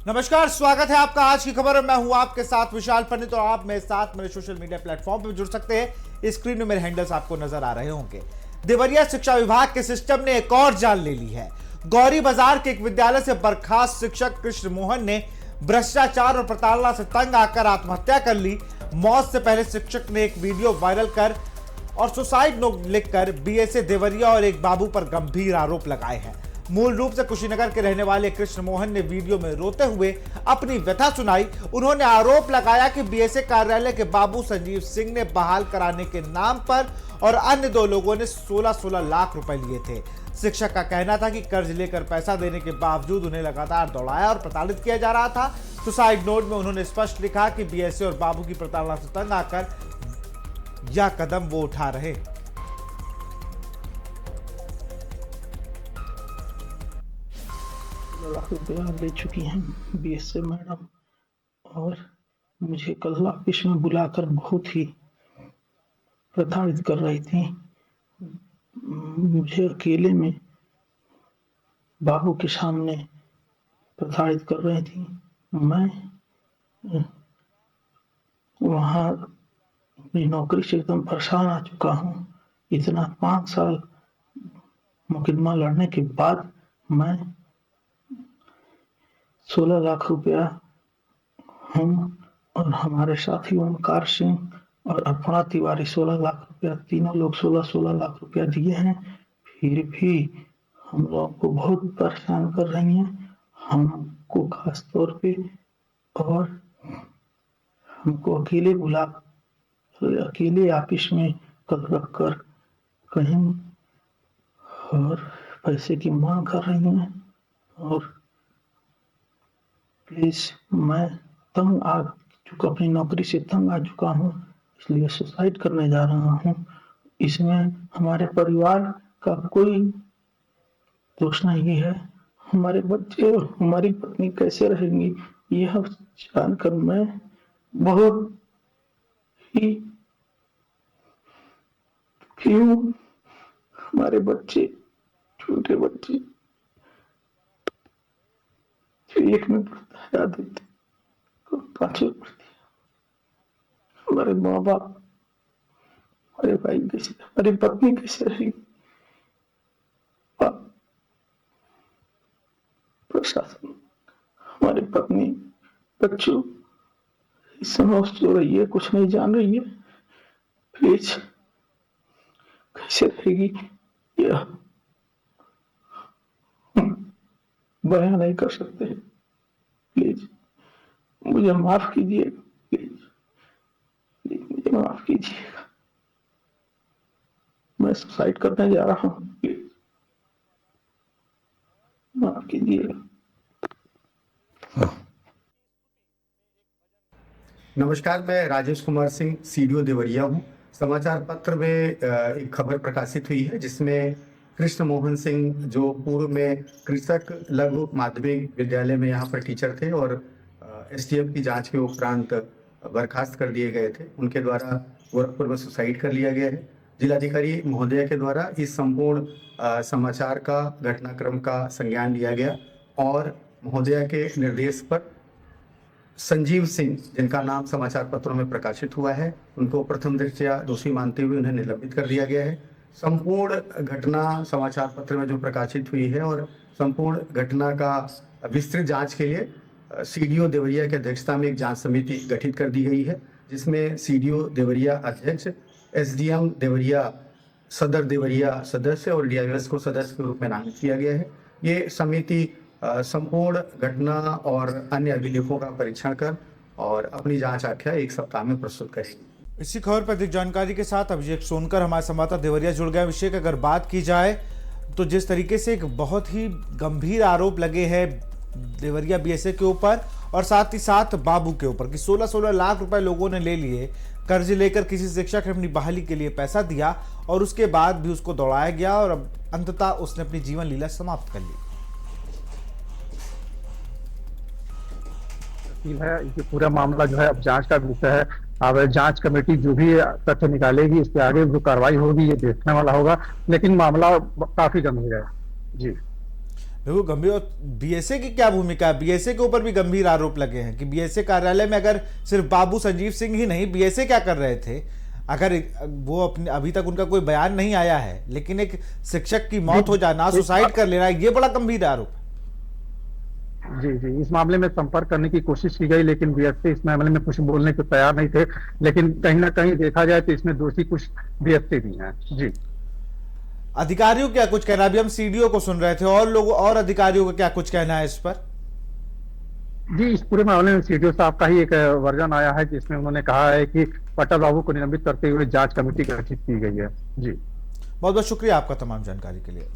नमस्कार, स्वागत है आपका आज की खबर में। मैं हूं आपके साथ विशाल पंडित और आप मेरे साथ मेरे सोशल मीडिया प्लेटफॉर्म पर जुड़ सकते हैं। स्क्रीन में मेरे हैंडल्स आपको नजर आ रहे होंगे। देवरिया शिक्षा विभाग के सिस्टम ने एक और जान ले ली है। गौरी बाजार के एक विद्यालय से बर्खास्त शिक्षक कृष्ण मोहन ने भ्रष्टाचार और प्रताड़ना से तंग आकर आत्महत्या कर ली। मौत से पहले शिक्षक ने एक वीडियो वायरल कर और सुसाइड नोट लिखकर बीएसए देवरिया और एक बाबू पर गंभीर आरोप लगाए हैं। मूल रूप से कुशीनगर के रहने वाले कृष्ण मोहन ने वीडियो में रोते हुए अपनी व्यथा सुनाई। उन्होंने आरोप लगाया कि बीएसए कार्यालय के बाबू संजीव सिंह ने बहाल कराने के नाम पर और अन्य दो लोगों ने 16-16 लाख रुपए लिए थे। शिक्षक का कहना था कि कर्ज लेकर पैसा देने के बावजूद उन्हें लगातार दौड़ाया और प्रताड़ित किया जा रहा था। सुसाइड नोट में उन्होंने स्पष्ट लिखा कि बीएसए और बाबू की प्रताड़ना से तंग आकर यह कदम वो उठा रहे। लाख रुपया ले चुकी हैं बीएसए मैडम और मुझे कल ऑफिस में बुलाकर बहुत ही प्रताड़ित कर रही थी। मुझे अकेले में बाबू के सामने प्रताड़ित कर रही थी। मैं वहाँ अपनी नौकरी से एकदम परेशान आ चुका हूँ। इतना 5 साल मुकदमा लड़ने के बाद मैं 16 लाख रुपया हम और हमारे साथी ओमकार सिंह और अर्पणा तिवारी 16 लाख रुपया, तीनों लोग 16-16 लाख रुपया दिए हैं। फिर भी हम लोग को बहुत परेशान कर रही हैं। हमको खास तौर पे और हमको अकेले ऑफिस में कल रखकर कहीं और पैसे की मांग कर रही हैं। और प्लीज, मैं तंग आ चुका, अपनी नौकरी से तंग आ चुका हूँ, इसलिए सुसाइड करने जा रहा हूँ। इसमें हमारे परिवार का कोई दोष नहीं है। हमारे बच्चे और हमारी पत्नी कैसे रहेंगी, यह जानकर मैं बहुत ही क्यों हमारे बच्चे, छोटे बच्चे जो 1 में पढ़ता है, आदित्य को 5 में पढ़ती है, हमारे माँ बाप, हमारे भाई कैसे, हमारी पत्नी कैसे रहेगी, प्रशासन, हमारी पत्नी, बच्चों समझ तो रही है, कुछ नहीं जान रही है। प्लीज, कैसे रहेगी यह बयान नहीं कर सकते। प्लीज मुझे माफ कीजिएगा, प्लीज मुझे माफ कीजिएगा। मैं सुसाइड करने जा रहा हूँ, प्लीज माफ कीजिएगा। नमस्कार, मैं राजेश कुमार सिंह, सीडीओ देवरिया हूँ। समाचार पत्र में एक खबर प्रकाशित हुई है जिसमें कृष्ण मोहन सिंह, जो पूर्व में कृषक लघु माध्यमिक विद्यालय में यहाँ पर टीचर थे और एसटीएफ की जांच के उपरांत बर्खास्त कर दिए गए थे, उनके द्वारा गोरखपुर में सुसाइड कर लिया गया है। जिलाधिकारी महोदय के द्वारा इस संपूर्ण समाचार का, घटनाक्रम का संज्ञान लिया गया और महोदय के निर्देश पर संजीव सिंह, जिनका नाम समाचार पत्रों में प्रकाशित हुआ है, उनको प्रथम दृष्टया दोषी मानते हुए उन्हें निलंबित कर दिया गया है। संपूर्ण घटना समाचार पत्र में जो प्रकाशित हुई है और संपूर्ण घटना का विस्तृत जांच के लिए सीडीओ देवरिया की अध्यक्षता में एक जांच समिति गठित कर दी गई है, जिसमें सीडीओ देवरिया अध्यक्ष, एसडीएम देवरिया, सदर देवरिया सदस्य और डीआईएस को सदस्य के रूप में नामित किया गया है। ये समिति संपूर्ण घटना और अन्य अभिलेखों का परीक्षण कर और अपनी जांच आख्या 1 सप्ताह में प्रस्तुत करेगी। इसी खबर पर अधिक जानकारी के साथ अभिषेक सोनकर हमारे संवाददाता देवरिया जुड़ गए। अभिषेक, अगर बात की जाए तो जिस तरीके से एक बहुत ही गंभीर आरोप लगे हैं देवरिया बीएसए के ऊपर और साथ ही साथ बाबू के ऊपर कि 16-16 लाख रुपए लोगों ने ले लिए, कर्ज लेकर किसी शिक्षक ने अपनी बहाली के लिए पैसा दिया और उसके बाद भी उसको दौड़ाया गया और अंततः उसने अपनी जीवन लीला समाप्त कर ली। है ये पूरा मामला जो है अब जांच का विषय है। अब जांच कमेटी जो भी तथ्य निकालेगी, इसके आगे जो कार्रवाई होगी ये देखने वाला होगा, लेकिन मामला काफी गंभीर है। जी बिल्कुल गंभीर। और बीएसए की क्या भूमिका है? बीएसए के ऊपर भी गंभीर आरोप लगे हैं कि बीएसए कार्यालय में अगर सिर्फ बाबू संजीव सिंह ही नहीं, बीएसए क्या कर रहे थे? अगर वो अपने, अभी तक उनका कोई बयान नहीं आया है, लेकिन एक शिक्षक की मौत हो जाना, सुसाइड कर लेना, ये बड़ा गंभीर आरोप है। जी जी, इस मामले में संपर्क करने की कोशिश की गई, लेकिन बीएसए इस मामले में कुछ बोलने को तैयार नहीं थे। लेकिन कहीं ना कहीं देखा जाए तो इसमें दोषी कुछ बीएसए भी हैं। जी, अधिकारियों क्या कुछ कहना? अभी हम सीडीओ को सुन रहे थे, और लोगों और अधिकारियों का क्या कुछ कहना है इस पर? जी, इस पूरे मामले में सीडीओ साहब का ही एक वर्जन आया है, जिसमें उन्होंने कहा है कि पट्टा बाबू को निलंबित करते हुए जांच कमेटी गठित की गई है। जी, बहुत बहुत शुक्रिया आपका तमाम जानकारी के लिए।